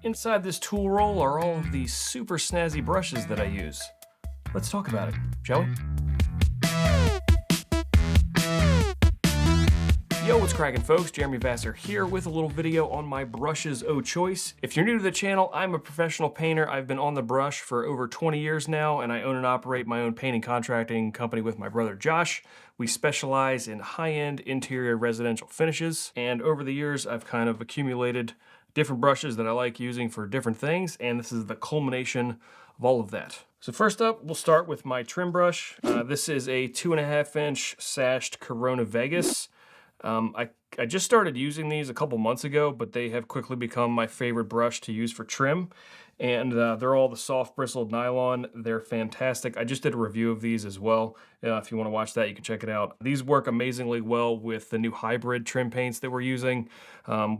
Inside this tool roll are all of these super snazzy brushes that I use. Let's talk about it, shall we? Yo, what's cracking, folks? Jeremy Vassar here with a little video on my brushes o' choice. If you're new to the channel, I'm a professional painter. I've been on the brush for over 20 years now, and I own and operate my own painting contracting company with my brother Josh. We specialize in high-end interior residential finishes, and over the years, I've kind of accumulated different brushes that I like using for different things, and this is the culmination of all of that. So first up, we'll start with my trim brush. This is a 2.5-inch sashed Corona Vegas. I just started using these a couple months ago, but they have quickly become my favorite brush to use for trim. And they're all the soft bristled nylon. They're fantastic. I just did a review of these as well. If you want to watch that, you can check it out. These work amazingly well with the new hybrid trim paints that we're using.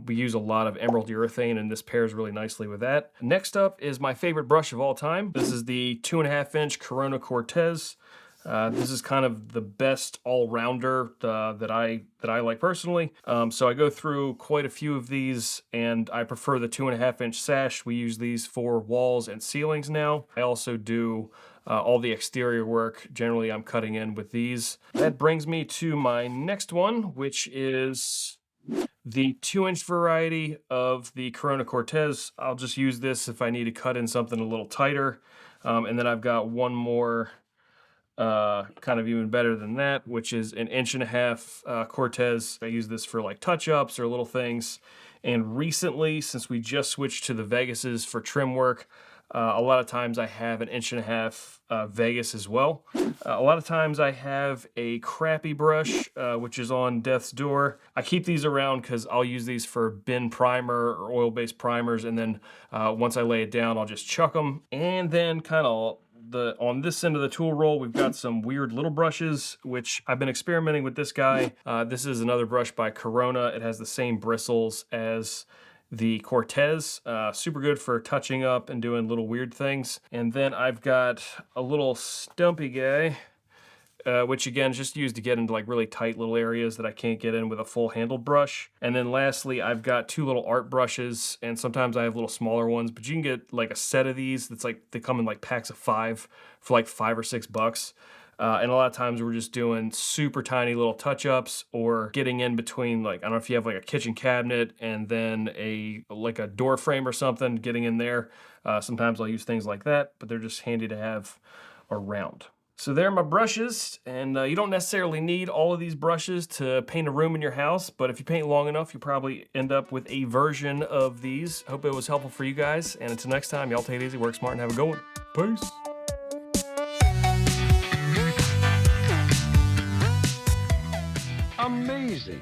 We use a lot of emerald urethane, and this pairs really nicely with that. Next up is my favorite brush of all time. This is the 2.5-inch Corona Cortez. This is kind of the best all-rounder that I like personally. So I go through quite a few of these, and I prefer the 2.5-inch sash. We use these for walls and ceilings now. I also do all the exterior work. Generally, I'm cutting in with these. That brings me to my next one, which is the 2-inch variety of the Corona Cortez. I'll just use this if I need to cut in something a little tighter. And then I've got one more kind of even better than that, which is an 1.5-inch Cortez. I use this for like touch-ups or little things. And recently, since we just switched to the Vegases for trim work, a lot of times I have an 1.5-inch Vegas as well. A lot of times I have a crappy brush, which is on death's door. I keep these around because I'll use these for bin primer or oil-based primers, and then once I lay it down, I'll just chuck them. And then kind of on this end of the tool roll, we've got some weird little brushes, which I've been experimenting with this guy. This is another brush by Corona. It has the same bristles as the Cortez. Super good for touching up and doing little weird things. And then I've got a little stumpy guy, which again is just used to get into like really tight little areas that I can't get in with a full handled brush. And then lastly, I've got two little art brushes, and sometimes I have little smaller ones, but you can get like a set of these that's like, they come in like packs of 5 for like $5 or $6. And a lot of times we're just doing super tiny little touch-ups or getting in between, like, I don't know if you have like a kitchen cabinet and then like a door frame or something, getting in there. Sometimes I'll use things like that, but they're just handy to have around. So there are my brushes, and you don't necessarily need all of these brushes to paint a room in your house, but if you paint long enough, you'll probably end up with a version of these. Hope it was helpful for you guys, and until next time, y'all take it easy, work smart, and have a good one. Peace. Amazing.